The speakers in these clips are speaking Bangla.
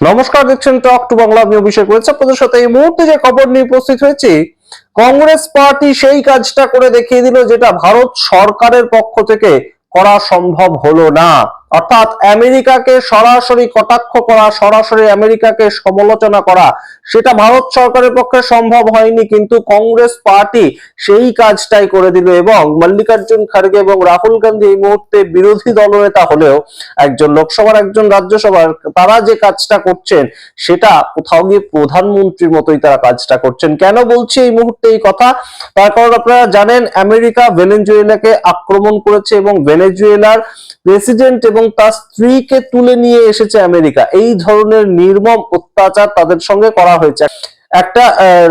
নমস্কার, দেখছেন টক টু বাংলা। আমি অভিষেক রয়েছে আপনাদের সাথে। এই মুহূর্তে যে খবর নিয়ে উপস্থিত হয়েছি, কংগ্রেস পার্টি সেই কাজটা করে দেখিয়ে দিল যেটা ভারত সরকারের পক্ষ থেকে করা সম্ভব হলো না। অর্থাৎ আমেরিকাকে সরাসরি কটাক্ষ করা, সরাসরি আমেরিকাকে সমালোচনা করা, সেটা ভারত সরকারের পক্ষে সম্ভব হয়নি, কিন্তু কংগ্রেস পার্টি সেই কাজটাই করে দিল। এবং মল্লিকার্জুন খাড়গে এবং রাহুল গান্ধী এই মুহূর্তে বিরোধী দলনেতা হলেও একজন লোকসভার, একজন রাজ্যসভার, তারা যে কাজটা করছেন সেটা কোথাও গিয়ে প্রধানমন্ত্রীর মতোই তারা কাজটা করছেন। কেন বলছি এই মুহূর্তে এই কথা? তার কারণ আপনারা জানেন, আমেরিকা ভেনেজুয়েলাকে আক্রমণ করেছে এবং ভেনেজুয়েলার প্রেসিডেন্ট এবং তার স্ত্রীকে তুলে নিয়ে এসেছে আমেরিকা। এই ধরনের নির্মম অত্যাচার তাদের সঙ্গে করা হয়েছে। একটা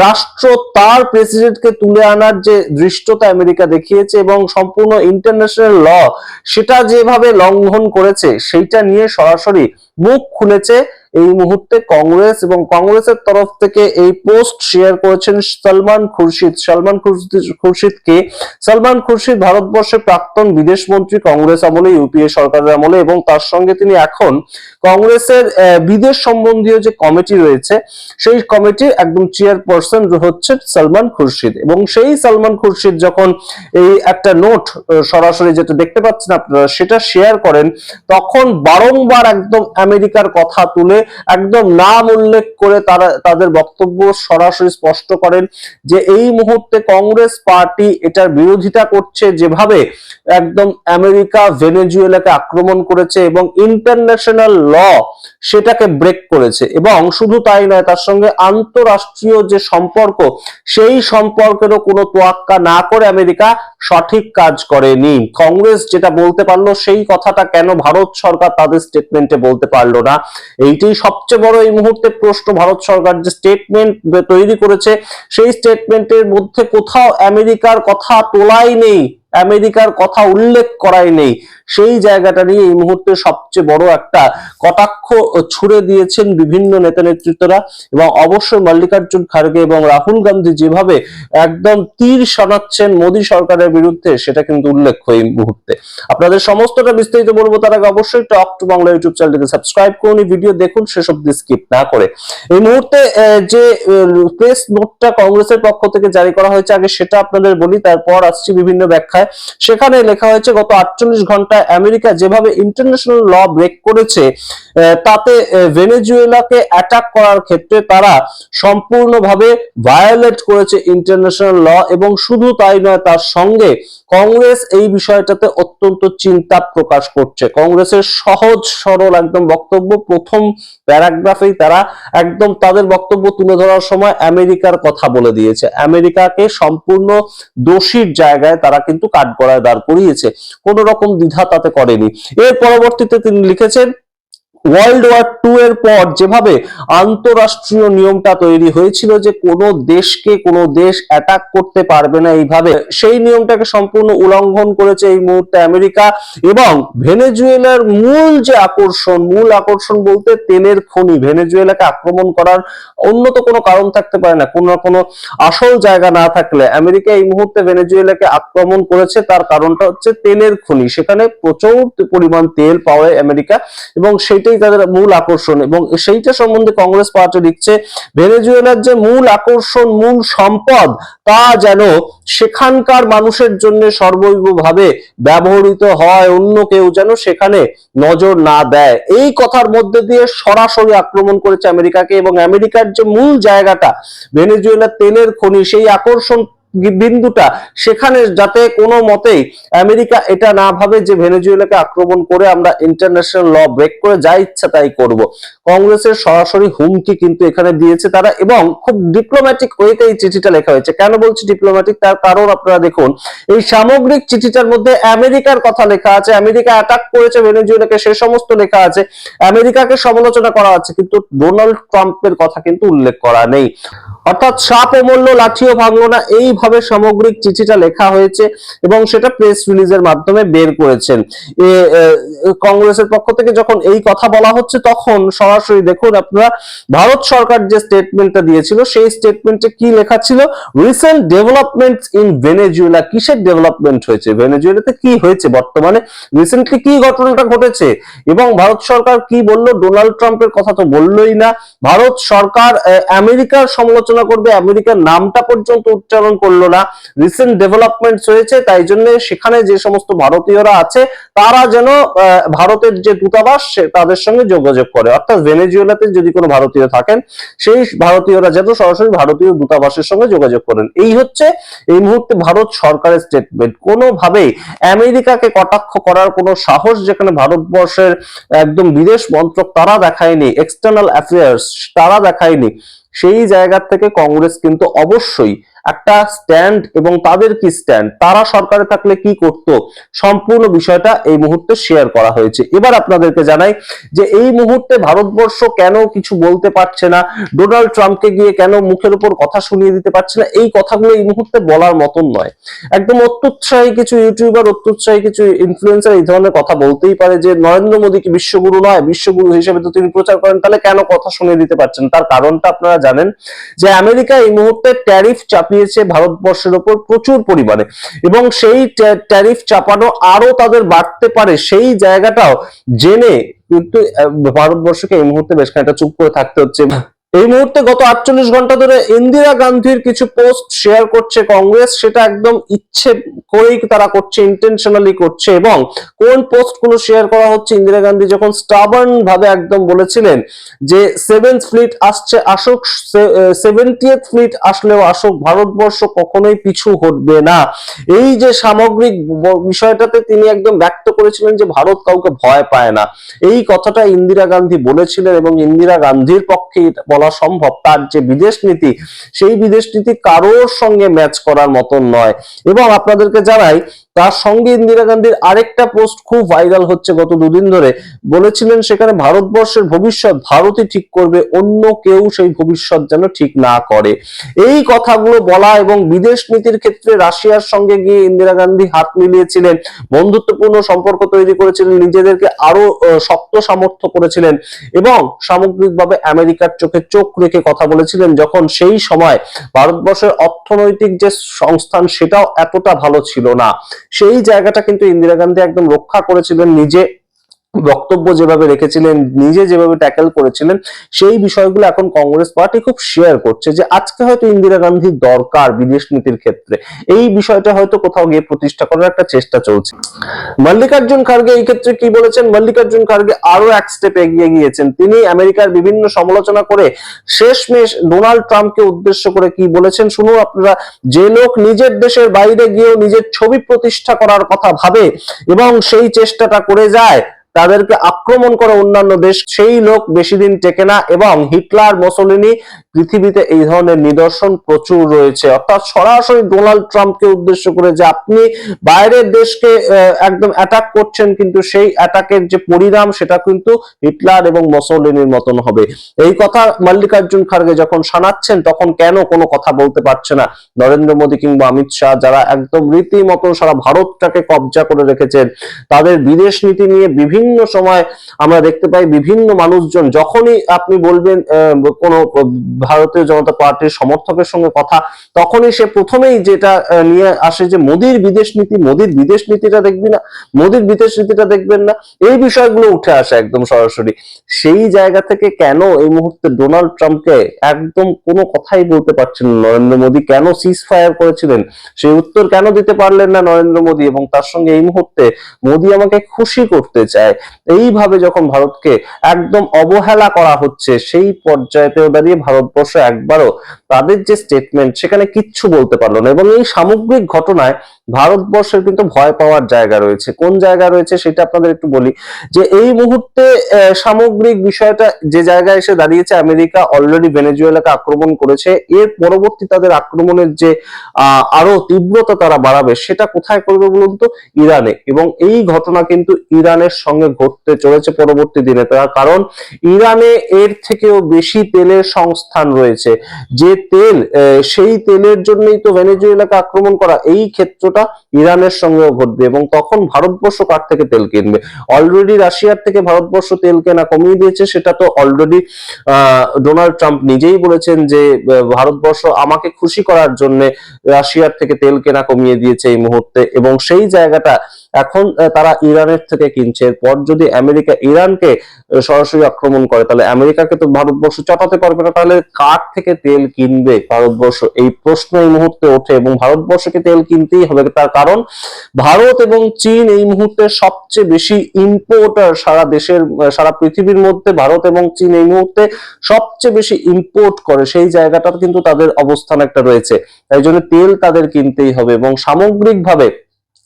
রাষ্ট্র তার প্রেসিডেন্টকে তুলে আনার যে দৃষ্টতা আমেরিকা দেখিয়েছে এবং সম্পূর্ণ ইন্টারন্যাশনাল ল সেটা যেভাবে লঙ্ঘন করেছে, সেইটা নিয়ে সরাসরি মুখ খুলেছে এই মুহূর্তে কংগ্রেস। এবং কংগ্রেসের তরফ থেকে এই পোস্ট শেয়ার করেছেন সালমান খুরশিদ। খুরশিদ সালমান খুরশিদ ভারতবর্ষের প্রাক্তন বিদেশ মন্ত্রী, কংগ্রেস আমলে, ইউপিএ সরকারের আমলে, এবং তার সঙ্গে তিনি এখন কংগ্রেসের বিদেশ সম্বন্ধীয় যে কমিটি রয়েছে সেই কমিটির একদম চেয়ারপারসন হচ্ছে সালমান খুরশিদ। এবং সেই সালমান খুরশিদ যখন এই একটা নোট সরাসরি যেটা দেখতে পাচ্ছেন আপনারা সেটা শেয়ার করেন, তখন বারংবার একদম আমেরিকার কথা তুলে একদম নাম উল্লেখ করে তারা তাদের বক্তব্য সরাসরি স্পষ্ট করেন যে এই মুহূর্তে কংগ্রেস পার্টি এটার বিরোধিতা করছে, যেভাবে একদম আমেরিকা ভেনেজুয়েলাকে আক্রমণ করেছে এবং ইন্টারন্যাশনাল ল সেটাকে ব্রেক করেছে। এবং শুধু তাই নয়, তার সঙ্গে আন্তঃরাষ্ট্রীয় যে সম্পর্ক সেই সম্পর্কেরও কোনো তোয়াক্কা না করে আমেরিকা সঠিক কাজ করেনি। কংগ্রেস যেটা বলতে পারলো সেই কথাটা কেন ভারত সরকার তাদের স্টেটমেন্টে বলতে পারলো না? এইটাই সবচেয়ে বড় এই মুহূর্তে প্রশ্ন। ভারত সরকার যে স্টেটমেন্ট তৈরি করেছে সেই স্টেটমেন্টের মধ্যে কোথাও আমেরিকার কথা তোলাই নেই, আমেরিকার কথা উল্লেখ করাই নেই। সেই জায়গাটা নিয়ে এই মুহূর্তে সবচেয়ে বড় একটা কটাক্ষ ছুড়ে দিয়েছেন বিভিন্ন নেতা নেতৃত্বরা। এবং অবশ্যই মল্লিকার্জুন খাড়গে এবং রাহুল গান্ধী যেভাবে একদম তীর শানাচ্ছেন মোদী সরকারের বিরুদ্ধে, সেটা কিন্তু উল্লেখ্য এই মুহূর্তে। আপনাদের সমস্তটা বিস্তারিত বলবো, তার আগে অবশ্যই টক টু বাংলা ইউটিউব চ্যানেলটিকে সাবস্ক্রাইব করুন, ভিডিও দেখুন শেষ অবধি স্কিপ না করে। এই মুহূর্তে যে প্রেস নোটটা কংগ্রেসের পক্ষ থেকে জারি করা হয়েছে, আগে সেটা আপনাদের বলি, তারপর আসছি বিভিন্ন ব্যাখ্যায়। সেখানে লেখা হয়েছে, গত 48 ঘন্টায় আমেরিকা যেভাবে ইন্টারন্যাশনাল ল ব্রেক করেছে, তাতে ভেনেজুয়েলাকে অ্যাটাক করার ক্ষেত্রে তারা সম্পূর্ণভাবে ভায়োলেট করেছে ইন্টারন্যাশনাল ল। এবং শুধু তাই নয়, তার সঙ্গে কংগ্রেস এই বিষয়টাতে অত্যন্ত চিন্তা প্রকাশ করছে। কংগ্রেসের সহজ সরল একদম বক্তব্য, প্রথম প্যারাগ্রাফেই তারা একদম তাদের বক্তব্য তুলে ধরার সময় আমেরিকার কথা বলে দিয়েছে। আমেরিকাকে সম্পূর্ণ দোষীর জায়গায় তারা কিন্তু কাঠগড়ায় দাঁড় করিয়েছে, কোন রকম দ্বিধা তাতে করেনি। এর পরবর্তীতে তিনি লিখেছেন, ওয়ার্ল্ড ওয়ার 2 এর পর যেভাবে আন্তঃরাষ্ট্রীয় নিয়মটা তৈরি হয়েছিল যে কোনো দেশকে কোনো দেশ অ্যাটাক করতে পারবে না এইভাবে, সেই নিয়মটাকে সম্পূর্ণ উল্লঙ্ঘন করেছে এই মুহূর্তে আমেরিকা। এবং ভেনেজুয়েলার মূল আকর্ষণ বলতে তেলের খনি, ভেনেজুয়েলাকে আক্রমণ করার অন্য তো কোনো কারণ থাকতে পারে না। কোনো আসল জায়গা না থাকলে আমেরিকা এই মুহূর্তে ভেনেজুয়েলাকে আক্রমণ করেছে, তার কারণটা হচ্ছে তেলের খনি। সেখানে প্রচুর পরিমাণ তেল পাওয়া আমেরিকা এবং সেইটাই তাদের মূল আকর্ষণ। এবং সেইটা সম্বন্ধে কংগ্রেস পার্টি লিখছে, ভেনেজুয়েলার যে মূল আকর্ষণ, মূল সম্পদ, তা যেন সেখানকার মানুষের জন্য সর্বৈবভাবে ব্যবহৃত হয়, অন্য কেউ যেন সেখানে নজর না দেয়। এই কথার মধ্যে দিয়ে সরাসরি আক্রমণ করেছে আমেরিকাকে। এবং আমেরিকার যে মূল জায়গাটা ভেনেজুয়েলার তেলের খনি, সেই আকর্ষণ বিন্দুটা সেখানে যাতে কোনো মতেই আমেরিকা এটা না ভাবে যে ভেনেজুয়েলাকে আক্রমণ করে আমরা ইন্টারন্যাশনাল ল ব্রেক করে যা ইচ্ছা তাই করব। কংগ্রেসের সরাসরি হুমকি কিন্তু এখানে দিয়েছে তারা। এবং খুব ডিপ্লোম্যাটিক ওয়েতে এই চিঠিটা লেখা হয়েছে। কেন বলছি ডিপ্লোম্যাটিক, তার কারণ আপনারা দেখুন, এই সামগ্রিক চিঠিটার মধ্যে আমেরিকার কথা লেখা আছে, আমেরিকা অ্যাটাক করেছে ভেনেজুয়েলাকে সে সমস্ত লেখা আছে, আমেরিকাকে সমালোচনা করা আছে, কিন্তু ডোনাল্ড ট্রাম্পের কথা কিন্তু উল্লেখ করা নেই। অর্থাৎ সাপ অমূল্য লাঠিও ভাঙলো না, এইভাবে সামগ্রিক চিঠিটা লেখা হয়েছে এবং সেটা প্রেস রিলিজের মাধ্যমে বের করেছেন। কংগ্রেসের পক্ষ থেকে যখন এই কথা বলা হচ্ছে তখন সরাসরি দেখুন আপনারা ভারত সরকার যে স্টেটমেন্টটা দিয়েছিল সেই স্টেটমেন্টে কি লেখা ছিল, রিসেন্ট ডেভেলপমেন্টস ইন ভেনেজুয়েলা। কিসের ডেভেলপমেন্ট হয়েছে, ভেনেজুয়েলাতে কি হয়েছে বর্তমানে, রিসেন্টলি কি ঘটনাটা ঘটেছে, এবং ভারত সরকার কি বলল, ডোনাল্ড ট্রাম্পের কথা তো বললোই না। ভারত সরকার আমেরিকার সমালোচনা করবে, আমেরিকার নামটা পর্যন্ত উচ্চারণ করলো না। রিসেন্ট ডেভেলপমেন্টস হয়েছে, তাই জন্য সেখানে যে সমস্ত ভারতীয়রা আছে তারা যেন ভারতের যে দূতাবাস তাদের সঙ্গে যোগাযোগ করে, অর্থাৎ ভেনেজুয়েলাতে যদি কোনো ভারতীয় থাকেন সেই ভারতীয়রা যেন সরাসরি ভারতীয় দূতাবাসের সঙ্গে যোগাযোগ করেন। এই হচ্ছে এই মুহূর্তে ভারত সরকারের স্টেটমেন্ট। কোনোভাবেই আমেরিকাকে কটাক্ষ করার কোনো সাহস যেখানে ভারতবর্ষের একদম বিদেশ মন্ত্রক তারা দেখায়নি, এক্সটার্নাল অ্যাফেয়ার্স তারা দেখায়নি, সেই জায়গা থেকে কংগ্রেস কিন্তু অবশ্যই একটা স্ট্যান্ড, এবং তাদের কি স্ট্যান্ড, তারা সরকারে থাকলে কি করত, সম্পূর্ণ বিষয়টা এই মুহূর্তে শেয়ার করা হয়েছে। এবার আপনাদেরকে জানাই যে এই মুহূর্তে ভারতবর্ষ কেন কিছু বলতে পারছে না, ডোনাল্ড ট্রাম্পকে গিয়ে কেন মুখের উপর কথা শুনিয়ে দিতে পারছে না, এই কথাগুলো এই মুহূর্তে বলার মতন নয়। একদম অত্যুৎসাহী কিছু ইউটিউবার, অত্যুৎসাহী কিছু ইনফ্লুয়েন্সার এই ধরনের কথা বলতেই পারে যে নরেন্দ্র মোদী কি বিশ্বগুরু নয়, বিশ্বগুরু হিসেবে তো তিনি প্রচার করেন, তাহলে কেন কথা শুনিয়ে দিতে পারছেন। তার কারণটা আপনারা জানেন যে আমেরিকা এই মুহূর্তে ট্যারিফ চাপিয়েছে ভারতবর্ষের উপর প্রচুর পরিমাণে, এবং সেই ট্যারিফ চাপানো আরো তাদের বাড়তে পারে সেই জায়গাটাও জেনে কিন্তু ভারতবর্ষকে এই মুহূর্তে বেশ খানিকটা চুপ করে থাকতে হচ্ছে। এই মুহূর্তে গত 48 ঘন্টা ধরে ইন্দিরা গান্ধীর কিছু পোস্ট শেয়ার করছে কংগ্রেস, সেটা একদম ইচ্ছে করেই তারা করছে, ইন্টেনশনালি করছে। এবং কোন পোস্ট গুলো শেয়ার করা হচ্ছে, ইন্দিরা গান্ধী যখন স্টাবার্ন ভাবে একদম বলেছিলেন যে 7th ফ্লিট আসছে, আসুক, 70th ফ্লিট আসলেও আসুক, ভারতবর্ষ কখনোই পিছু হটবে না, এই যে সামগ্রিক বিষয়টাতে তিনি একদম ব্যক্ত করেছিলেন যে ভারত কাউকে ভয় পায় না, এই কথাটা ইন্দিরা গান্ধী বলেছিলেন। এবং ইন্দিরা গান্ধীর পক্ষে বলা সম্ভব, তার যে বিদেশ নীতি সেই বিদেশ নীতি কারোর সঙ্গে ম্যাচ করার মতন নয়। এবং আপনাদেরকে জানাই তার সঙ্গে ইন্দিরা গান্ধীর আরেকটা পোস্ট খুব ভাইরাল হচ্ছে গত দুদিন ধরে, বলেছিলেন সেখানে ভারতবর্ষের ভবিষ্যৎ ভারতই ঠিক করবে, অন্য কেউ সেই ভবিষ্যৎ যেন ঠিক না করে। এই কথাগুলো বলা, এবং বিদেশ নীতির ক্ষেত্রে রাশিয়ার সঙ্গে গিয়ে ইন্দিরা গান্ধী হাত মিলিয়েছিলেন, বন্ধুত্বপূর্ণ সম্পর্ক তৈরি করেছিলেন, নিজেদেরকে আরো শক্ত সামর্থ্য করেছিলেন, এবং সামগ্রিকভাবে আমেরিকার চোখে চোখ রেখে কথা বলেছিলেন যখন সেই সময় ভারতবর্ষের অর্থনৈতিক যে সংস্থান সেটাও এতটা ভালো ছিল না। সেই জায়গাটা কিন্তু ইন্দিরা গান্ধী একদম রক্ষা করেছিলেন, নিজে বক্তব্য যেভাবে রেখেছিলেন, নিজে যেভাবে ট্যাকেল করেছিলেন, সেই বিষয়গুলো এখন কংগ্রেস পার্টি খুব শেয়ার করছে যে আজকে হয়তো ইন্দিরা গান্ধীর দরকার বিদেশ নীতির ক্ষেত্রে, এই বিষয়টা হয়তো কোথাও গিয়ে প্রতিষ্ঠা করার একটা চেষ্টা চলছে। মল্লিকার্জুন খার্গে এই ক্ষেত্রে কি বলেছেন, মল্লিকার্জুন খার্গে আরো এক স্টেপ এগিয়ে গিয়েছেন। তিনি আমেরিকার বিভিন্ন সমালোচনা করে শেষমেশ ডোনাল্ড ট্রাম্পকে উদ্দেশ্য করে কি বলেছেন শুনুন আপনারা। যে লোক নিজের দেশের বাইরে গিয়েও নিজের ছবি প্রতিষ্ঠা করার কথা ভাবে এবং সেই চেষ্টাটা করে যায়, তাদেরকে আক্রমণ করে অন্যান্য দেশ, সেই লোক বেশি দিন টেকে না। এবং হিটলার, মুসোলিনি, পৃথিবীতে এই ধরনের নিদর্শন প্রচুর রয়েছে। অর্থাৎ সরাসরি ডোনাল্ড ট্রাম্পকে উদ্দেশ্য করে যে আপনি বাইরের দেশকে একদম অ্যাটাক করছেন, কিন্তু সেই অ্যাটাকের যে পরিণাম সেটা কিন্তু হিটলার এবং মুসোলিনির মতন হবে। এই কথা মল্লিকার্জুন খার্গে যখন শোনাচ্ছেন তখন কেন কোনো কথা বলতে পারছে না নরেন্দ্র মোদী কিংবা অমিত শাহ, যারা একদম রীতিমতো সারা ভারতটাকে কবজা করে রেখেছেন। তাদের বিদেশ নীতি নিয়ে বিভিন্ন সময় আমরা দেখতে পাই বিভিন্ন মানুষজন, যখনই আপনি বলবেন কোন ভারতীয় জনতা পার্টির সমর্থকের সঙ্গে কথা, তখনই সে প্রথমেই যেটা নিয়ে আসে যে মোদীর বিদেশ নীতি, মোদীর বিদেশ নীতিটা দেখবি না, মোদীর বিদেশ নীতিটা দেখবেন না, এই বিষয়গুলো উঠে আসে একদম সরাসরি। সেই জায়গা থেকে কেন এই মুহূর্তে ডোনাল্ড ট্রাম্পকে একদম কোনো কথাই বলতে পারছেন না নরেন্দ্র মোদী, কেন সিজ ফায়ার করেছিলেন সেই উত্তর কেন দিতে পারলেন না নরেন্দ্র মোদী। এবং তার সঙ্গে এই মুহূর্তে মোদী আমাকে খুশি করতে চায়, এইভাবে যখন ভারতকে একদম অবহেলা করা হচ্ছে, সেই পর্যায়েতেও দাঁড়িয়ে ভারতবর্ষ একবারও তাদের যে স্টেটমেন্ট সেখানে কিচ্ছু বলতে পারলো না। এবং এই সামগ্রিক ঘটনায় ভারতবর্ষের কিন্তু ভয় পাওয়ার জায়গা রয়েছে। কোন জায়গা রয়েছে সেটা আপনাদের একটু বলি, যে এই মুহূর্তে সামগ্রিক বিষয়টা যে জায়গায় এসে দাঁড়িয়েছে, আমেরিকা অলরেডি ভেনেজুয়েলাকে আক্রমণ করেছে, এর পরবর্তী তাদের আক্রমণের যে আরো তীব্রতা তারা বাড়াবে, সেটা কোথায় করবে বলুন তো? ইরানে। এবং এই ঘটনা কিন্তু ইরানের সঙ্গে ঘটতে চলেছে পরবর্তী দিনে, তার কারণ ইরানে এর থেকেও বেশি তেলের সংস্থান রয়েছে। যে তেল, সেই তেলের জন্যই তো ভেনেজুয়েলাকে আক্রমণ করা। এই ক্ষেত্রটা ইরানের সঙ্গেও ঘটবে, এবং তখন ভারতবর্ষ কার থেকে তেল কিনবে? অলরেডি রাশিয়ার থেকে ভারতবর্ষ তেল কেনা কমিয়ে দিয়েছে, সেটা তো অলরেডি ডোনাল্ড ট্রাম্প নিজেই বলেছেন যে ভারতবর্ষ আমাকে খুশি করার জন্য রাশিয়ার থেকে তেল কেনা কমিয়ে দিয়েছে এই মুহূর্তে, এবং সেই জায়গাটা এখন তারা ইরানের থেকে কিনছে। এরপর যদি আমেরিকা ইরানকে সরাসরি আক্রমণ করে, তাহলে আমেরিকাকে তো ভারতবর্ষ চটাতে পারবে না, তাহলে কার থেকে তেল কিনবে ভারতবর্ষ? এই প্রশ্ন এই মুহূর্তে ওঠে, এবং ভারতবর্ষকে তেল কিনতেই হবে। তার কারণ ভারত এবং চীন এই মুহূর্তে সবচেয়ে বেশি ইম্পোর্টার সারা দেশের, সারা পৃথিবীর মধ্যে ভারত এবং চীন এই মুহূর্তে সবচেয়ে বেশি ইম্পোর্ট করে, সেই জায়গাটা কিন্তু তাদের অবস্থান একটা রয়েছে। তাই জন্য তেল তাদের কিনতেই হবে। এবং সামগ্রিকভাবে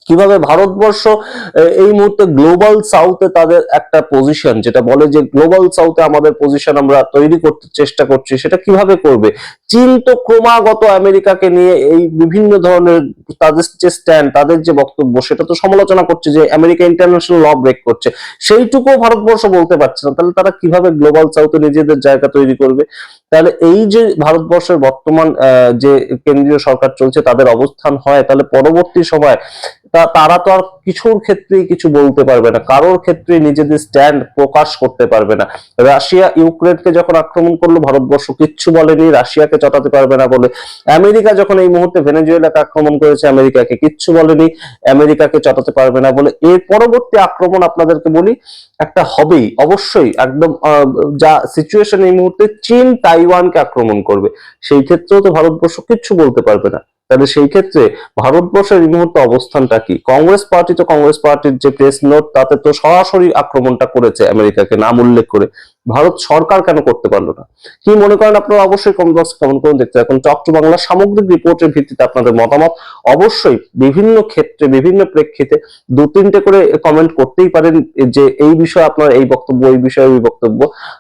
কিভাবে ভারতবর্ষ এই মুহূর্তে গ্লোবাল সাউথে তাদের একটা পজিশন, যেটা বলে যে গ্লোবাল সাউথে আমাদের পজিশন আমরা তৈরি করতে চেষ্টা করছি, সেটা কিভাবে করবে? চীন তো ক্রমাগত আমেরিকাকে নিয়ে এই বিভিন্ন ধরনের তাদের যে স্ট্যান্ড, তাদের যে বক্তব্য, সেটা তো সমালোচনা করছে যে আমেরিকা ইন্টারন্যাশনাল ল ব্রেক করছে, সেইটুকু ভারতবর্ষ বলতে পারছে না। তাহলে তারা কিভাবে গ্লোবাল সাউথে নিজেদের জায়গা তৈরি করবে? তাহলে এই যে ভারতবর্ষের বর্তমান যে কেন্দ্রীয় সরকার চলছে, তাদের অবস্থান হয়, তাহলে পরবর্তী সময় তারা তো আর কিছুর ক্ষেত্রেই কিছু বলতে পারবে না, কারোর ক্ষেত্রে নিজেদের স্ট্যান্ড প্রকাশ করতে পারবে না। রাশিয়া ইউক্রেনকে যখন আক্রমণ করলো, ভারতবর্ষ কিচ্ছু বলেনি, রাশিয়াকে চটাতে পারবে না বলে। আমেরিকা যখন এই মুহূর্তে ভেনেজুয়েলাকে আক্রমণ করেছে, আমেরিকাকে কিচ্ছু বলেনি, আমেরিকাকে চটাতে পারবে না বলে। এর পরবর্তী আক্রমণ আপনাদেরকে বলি, একটা হবেই অবশ্যই, একদম যা সিচুয়েশন এই মুহূর্তে, চীন তাইওয়ানকে আক্রমণ করবে, সেই ক্ষেত্রেও তো ভারতবর্ষ কিচ্ছু বলতে পারবে না। তাহলে সেই ক্ষেত্রে ভারতবর্ষের এই মুহূর্তে অবস্থানটা কি? কংগ্রেস পার্টি তো, কংগ্রেস পার্টির যে প্রেস নোট, তাতে তো সরাসরি আক্রমণটা করেছে আমেরিকাকে নাম উল্লেখ করে। ভারত সরকার কেন করতে পারলো না? কি মনে করেন আপনারা? অবশ্যই কমেন্ট বক্সে কমেন্ট করুন। দেখতে এখন টক টু বাংলা সামগ্রিক রিপোর্টের ভিত্তিতে আপনাদের মতামত অবশ্যই বিভিন্ন ক্ষেত্রে, বিভিন্ন প্রেক্ষিতে দু তিনটে করে কমেন্ট করতেই পারেন, যে এই বিষয়ে আপনার এই বক্তব্য, এই বিষয়ে ওই বক্তব্য।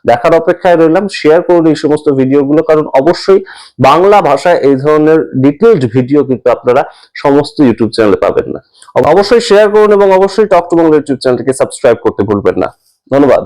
দেখার অপেক্ষায় রইলাম। শেয়ার করুন এই সমস্ত ভিডিওগুলো, কারণ অবশ্যই বাংলা ভাষায় এই ধরনের ডিটেইলড ভিডিও কিন্তু আপনারা সমস্ত ইউটিউব চ্যানেলে পাবেন না। অবশ্যই শেয়ার করুন, এবং অবশ্যই টক টু বাংলা ইউটিউব চ্যানেলটিকে সাবস্ক্রাইব করতে ভুলবেন না। ধন্যবাদ।